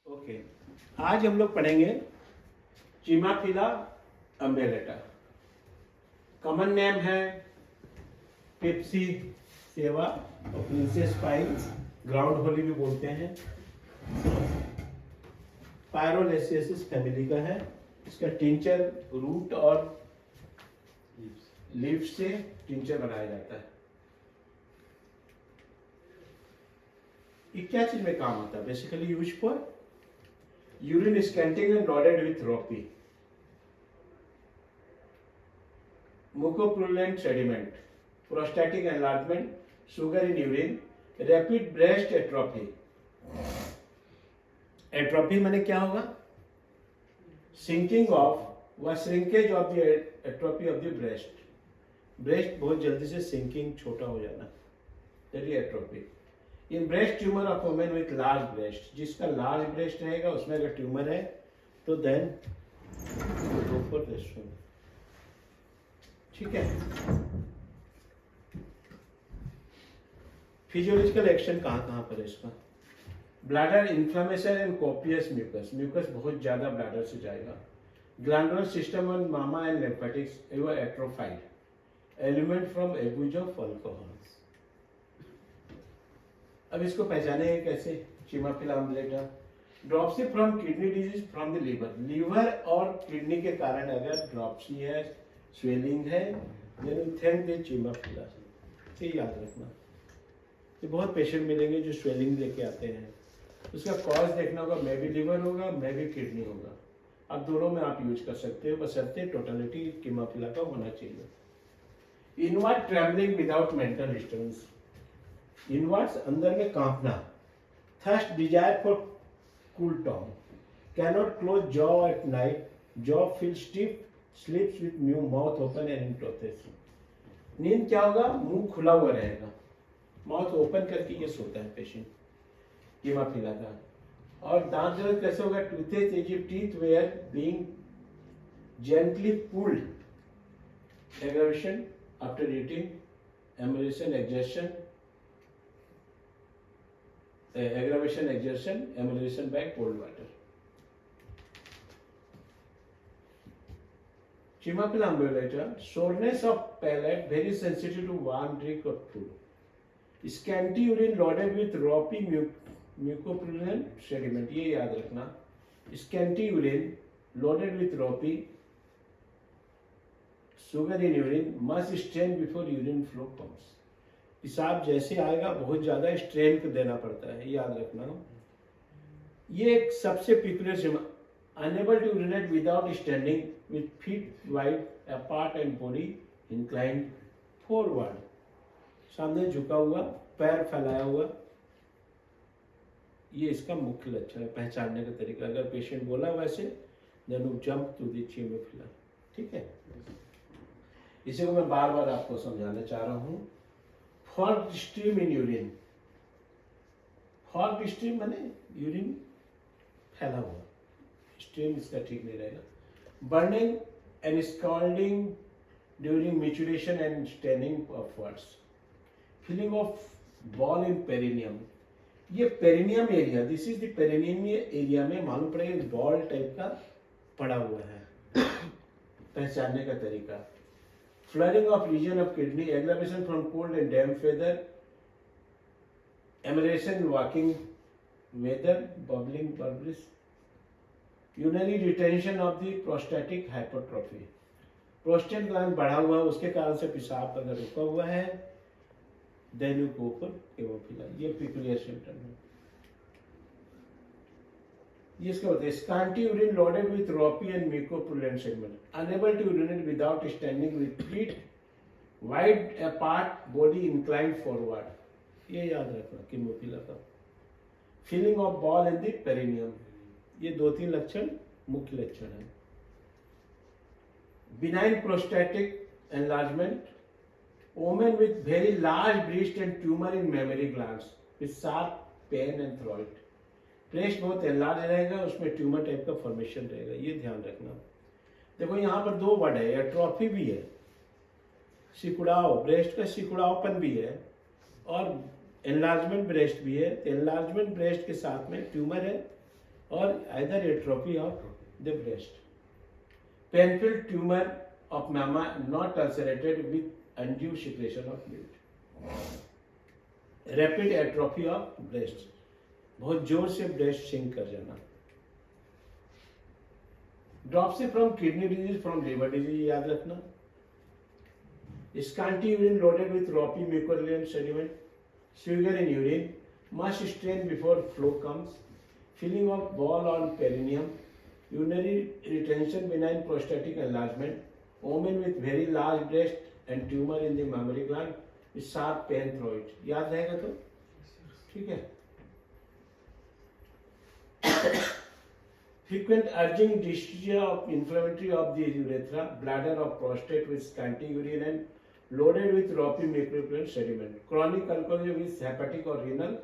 Okay, आज हम लोग पढ़ेंगे चिमाफिला अम्बेलेटा। कॉमन नेम है पेप्सी सेवा और प्रिंसेस पाइन, ग्राउंड होली भी बोलते हैं। पायरोलेसियसिस फैमिली का है। इसका टिंचर रूट और लीफ से टिंचर बनाया जाता है। ये क्या चीज में काम आता है? Basically use for urine scanting and loaded with ropy, mucopurulent sediment, prostatic enlargement, sugar in urine, rapid breast atrophy। Atrophy माने क्या होगा? सिंकिंग ऑफ व shrinkage of the atrophy of the breast. Breast बहुत जल्दी से सिंकिंग, छोटा हो जाना, that is atrophy. In breast tumour of women with large breast, जिसका लार्ज ब्रेस्ट रहेगा उसमें अगर ट्यूमर है तो देन गो फॉर रेस्टरूम। ठीक है। फिजियोलॉजिकल एक्शन कहाँ कहाँ पर है इसका? Bladder inflammation and copious mucus, mucus बहुत ज्यादा ब्लैडर से जाएगा। Glandular system on mamma and lymphatics ever atrophied, ailment from abuse of alcohols. अब इसको पहचानेंगे कैसे? Chimaphila umbellata dropsy from kidney disease from the liver. Liver और किडनी के कारण अगर ड्रॉप्सी है, स्वेलिंग है, देन थिंक द चिमाफिला। ये याद रखना। ये बहुत पेशेंट मिलेंगे जो स्वेलिंग लेके आते हैं, उसका कॉज देखना होगा, मे बी लीवर होगा, मे बी किडनी होगा। अब दोनों में आप यूज कर सकते हो, बशर्ते टोटलिटी चिमाफिला का होना चाहिए। Inward travelling without mental disturbance, inwards अंदर में कांपना। Thirst desire for cool tom, cannot close jaw at night, jaw feel stiff, sleeps with new mouth open and in toothache. नींद क्या होगा? मुंह खुला हुआ रहेगा, माउथ ओपन करके ये सोता है पेशेंट चिमाफिला का। और दांत दर्द कैसे होगा? Toothache as if teeth were being gently pulled, aggravation after eating, amelioration exertion, aggravation exertion, emulation by cold water। Chimaphila ambulata, soreness of palate, very sensitive to warm drink or food, scanty urine loaded with ropey mucopurulent sediment। ये याद रखना, scanty urine loaded with ropey, sugar in urine, must strain before urine flow comes। पेशाब जैसे आएगा बहुत ज्यादा strain को देना पड़ता है, याद रखना। ये एक सबसे peculiar, unable to urinate without standing, with feet wide apart and body inclined forward, सामने झुका हुआ, पैर फैलाया हुआ। ये इसका मुख्य लक्षण है, पहचानने का तरीका। अगर पेशेंट बोला वैसे, देन जंप टू द चिमाफिला। ठीक है, इसी को मैं बार बार आपको समझाना चाह रहा हूँ। Forked stream in urine, forked stream माने यूरिन फैला हुआ, स्ट्रीम इसका ठीक नहीं रहेगा। Burning and scalding during micturition and staining upwards, feeling of ball in perineum. ये perineum area, this is the perineum area में मालूम पड़ेगा बॉल टाइप का पड़ा हुआ है, पहचानने का तरीका। Flaring of region of kidney, aggravation from cold and damp weather, emulation walking weather, bubbling purplish, urinary retention of the prostatic hypertrophy। Prostate gland बढ़ा हुआ है, उसके कारण से पेशाब अगर रुका हुआ है, then you go for चिमाफिला। ये पिकुलियर सिम्टम है। ये इसका होता है scanty urine loaded with ropy and mucopurulent segment, unable to urinate without standing, with feet wide apart, body inclined forward. ये याद रखना चिमाफिला का। Feeling of ball in the perineum, ये 2-3 लक्षण मुख्य लक्षण है। Benign prostatic enlargement, women with very large breast and tumour in mammary glands with sharp pain and throat. Breast बहुत एनलार्ज रहेगा, उसमें ट्यूमर टाइप का फॉर्मेशन रहेगा, ये ध्यान रखना। देखो यहाँ पर 2 वर्ड है, एट्रोफी भी है, सिकुड़ाव, ब्रेस्ट का सिकुड़ावपन भी है, और एनलार्जमेंट ब्रेस्ट भी है। तो एनलार्जमेंट ब्रेस्ट के साथ में ट्यूमर है, or either atrophy of the breast. Painful tumor of mamma not ulcerated with undue secretion of fluid. Rapid atrophy of breast, बहुत जोर से ब्रेस्ट सिंक कर जाना. Dropsy from kidney disease, from liver disease, याद रखना. Scanty urine loaded with ropey mucociliary sediment, sugar in urine, must strain before flow comes, filling of ball on perineum, urinary retention, benign prostatic enlargement, woman with very large breast and tumor in the mammary gland with sharp pain through it. याद रहेगा तो ठीक है. Frequent urging dysphagia of inflammatory of the urethra, bladder of prostate with scanty urine and loaded with ropey mucociliary sediment. Chronic alcoholism with hepatic or renal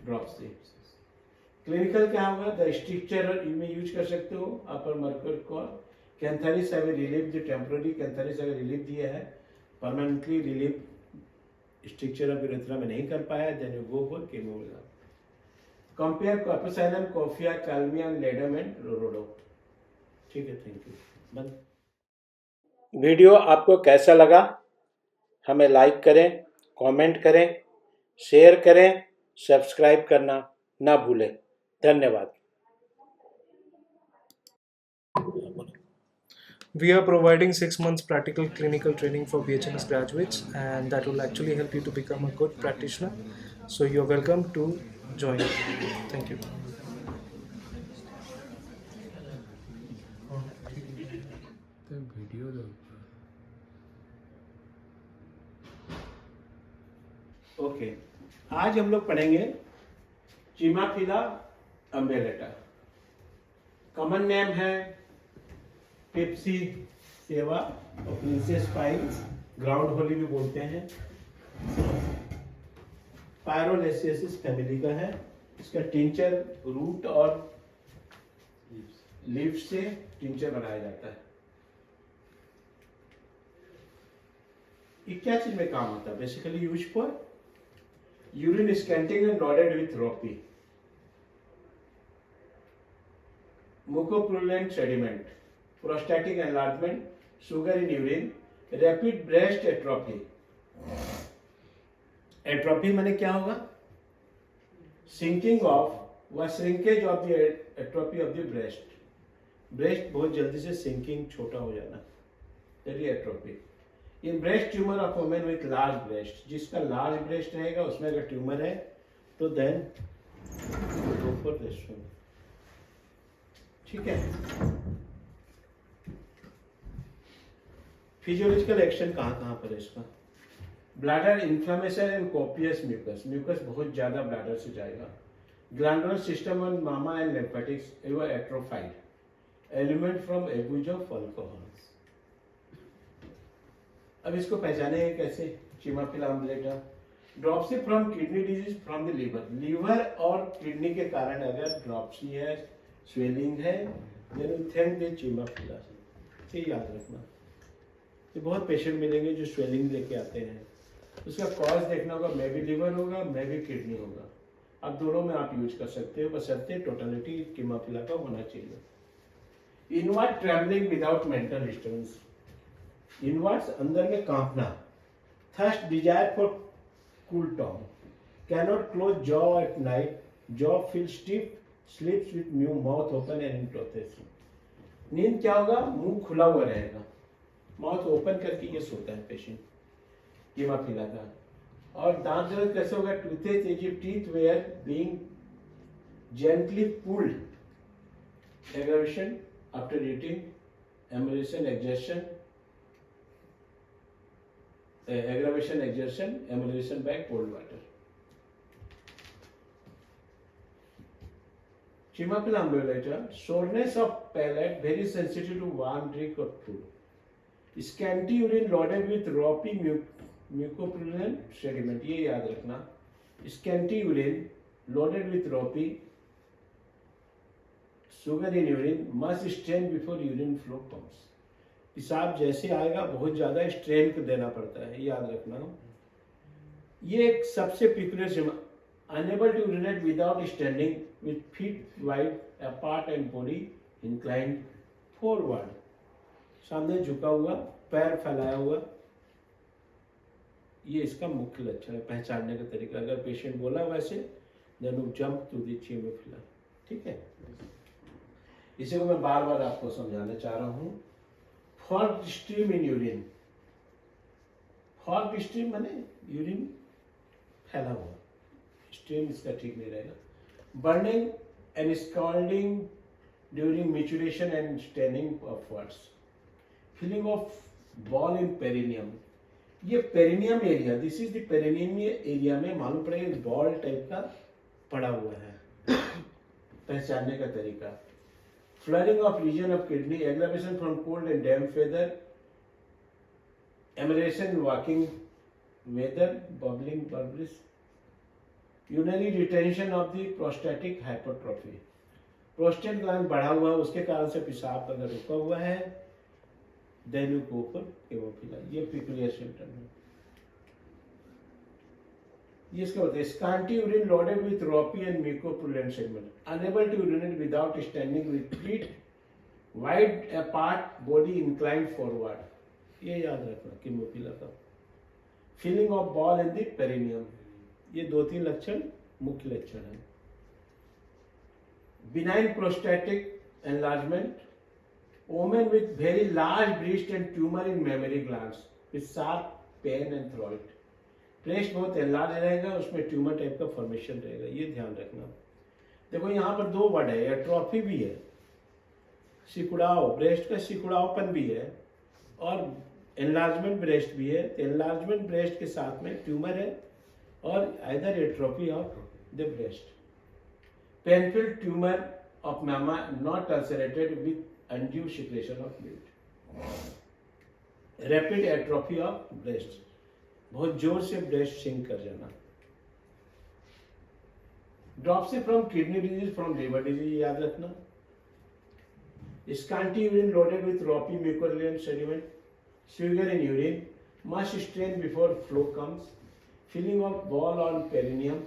dropsy. Clinical क्या होगा? The structure में use कर सकते हो. अपर मर्कर को cantharis have relieve the temporary cantharis have relieve दिया है, permanently relieve structure of urethra में नहीं कर पाया, देन यू गो फॉर केमोग्राम. कंपेयर कॉर्पोसाइलम, कोफिया, कैल्मियम, लेडम एंड रोडो. ठीक है, थैंक यू. बंद. वीडियो आपको कैसा लगा हमें लाइक करें, कमेंट करें, शेयर करें, सब्सक्राइब करना ना भूलें. धन्यवाद. We are providing 6 months practical clinical training for BHMS graduates, and that will actually help you to become a good practitioner. So you're welcome to join. Thank you. Okay, आज हम लोग पढ़ेंगे चिमाफिला अम्बेलेटा. Common name है Pepsi सेवा और princess pines, ground Holi भी बोलते हैं. पायरोलेसियसिस फैमिली का है. इसका टिंचर रूट और लीफ से टिंचर बनाया जाता है. ये क्या चीज में काम होता है? Basically use for urine scanting and loaded with ropy, mucopurulent sediment, prostatic enlargement, sugar in urine, rapid breast atrophy. Atrophy माने क्या होगा? Sinking of व shrinkage of the atrophy of the breast. Breast बहुत जल्दी से sinking छोटा हो जाना, that is atrophy. In breast tumor of women with large breast, जिसका large breast रहेगा उसमें अगर tumor है तो then go for this one. ठीक है. फिजियोलॉजिकल एक्शन कहाँ पर है इसका? Bladder inflammation and copious mucus, mucus बहुत ज्यादा ब्लैडर से जाएगा. Glandular system and mamma and lymphatics ever atrophied, ailment from abuse of alcohols. अब इसको पहचानेंगे कैसे? Chimaphila umbellata. Dropsy from kidney disease from the liver, liver और किडनी के कारण अगर ड्रॉप्सी है, स्वेलिंग है, देन थिंक द चिमाफिला. ये याद रखना. ये बहुत पेशेंट मिलेंगे जो स्वेलिंग लेके आते हैं. उसका कॉज देखना होगा, मे बी लीवर होगा, मे बी किडनी होगा. अब दोनों में आप यूज कर सकते हो, बशर्ते टोटलिटी चिमाफिला का होना चाहिए. Inward travelling without mental disturbance, inwards अंदर में कांपना. Thirst desire for cool tongue, cannot close jaw at night, jaw feel stiff, sleeps with new mouth open and in toothache. नींद क्या होगा? मुंह खुला हुआ रहेगा, माउथ ओपन करके ये सोता है पेशेंट चिमाफिला का. और दांत दर्द कैसे होगा? Toothache as if teeth were being gently pulled, aggravation after eating, amelioration exertion, aggravation exertion, emulation by cold water. Chimaphila umbellata, soreness of palate, very sensitive to warm drink or food. Scanty urine loaded with ropey mucopurulent sediment, ये याद रखना. Scanty urine loaded with ropey, sugar in urine, must strain before urine flow comes. पेशाब जैसे आएगा बहुत ज्यादा strain को देना पड़ता है, याद रखना. ये एक सबसे peculiar, unable to urinate without standing with feet wide apart and body inclined forward. सामने झुका हुआ, पैर फैलाया हुआ, ये इसका मुख्य लक्षण है, पहचानने का तरीका। अगर पेशेंट बोला वैसे, then you jump to the chemophilia, ठीक है। इसी को मैं बार बार आपको समझाना चाह रहा हूँ। Forked stream in urine, forked stream माने यूरिन फैला हुआ, स्ट्रीम इसका ठीक नहीं रहेगा। Burning and scalding during micturition and staining upwards. Feeling of ball in perineum, ये perineum area, this is the perineum area में मालूम पड़ेगा बॉल टाइप का पड़ा हुआ है, पहचानने का तरीका। Flaring of region of kidney, aggravation from cold and damp weather, amelioration walking weather, bubbling burbles, urinary retention of the prostatic hypertrophy. Prostate gland बढ़ा हुआ है, उसके कारण से पेशाब अगर रुका हुआ है, then you go for haemophilia. ये पिकुलियर सिम्टम है। ये इसका होता है scanty urine loaded with ropy and mucopurulent segment, unable to urinate without standing with feet wide apart, body inclined forward. ये याद रखना हेमोफिलिया का। Feeling of ball in the perineum, ये 2-3 लक्षण मुख्य लक्षण है। Benign prostatic enlargement, women with very large breast and tumor in mammary glands with sharp pain and throat. Breast बहुत एनलार्ज रहेगा, उसमें ट्यूमर टाइप का फॉर्मेशन रहेगा, ये ध्यान रखना। देखो यहाँ पर 2 वर्ड है, एट्रोफी भी है, सिकुड़ाव, ब्रेस्ट का सिकुड़ावपन भी है, और एनलार्जमेंट ब्रेस्ट भी है। एनलार्जमेंट ब्रेस्ट के साथ में ट्यूमर है और either atrophy of the breast. Painful tumour of mama not ulcerated with undue secretion of fluid। Rapid atrophy of breast, बहुत जोर से ब्रेस्ट सिंक कर जाना। Dropsy from kidney disease, from liver disease, याद रखना। स्कांटी यूरिन लोडेड विथ रोपी म्यूकोपुलेंट sediment, sugar in urine, must strain before flow comes, filling of ball on perineum,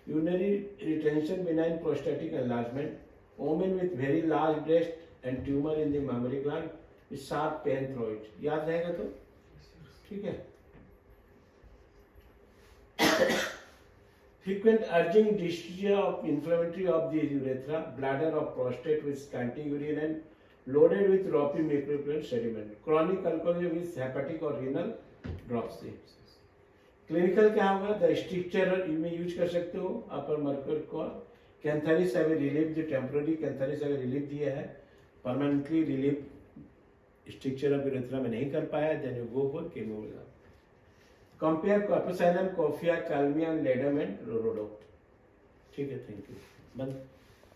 urinary retention, benign prostatic enlargement, women with very large breast and tumor in the mammary gland with sharp pain through it। याद रहेगा तो ठीक है। Frequent urging dysphagia of inflammatory of the urethra, bladder of prostate with scanty urine and loaded with ropey micropulant sediment, chronic alcoholism with hepatic or renal dropsy। Clinical क्या होगा? The structure में use कर सकते हो, अपर मर्कर को cantharis have relieve the temporary, cantharis have relieve दिया है, permanently relieve structure of urethra में नहीं कर पाया, देन यू गो फॉर केमोफिलिया। कंपेयर कोएपिसाइलम, कोफिया, कैल्मियम, लेडम एंड रोडो। ठीक है, थैंक यू। बंद।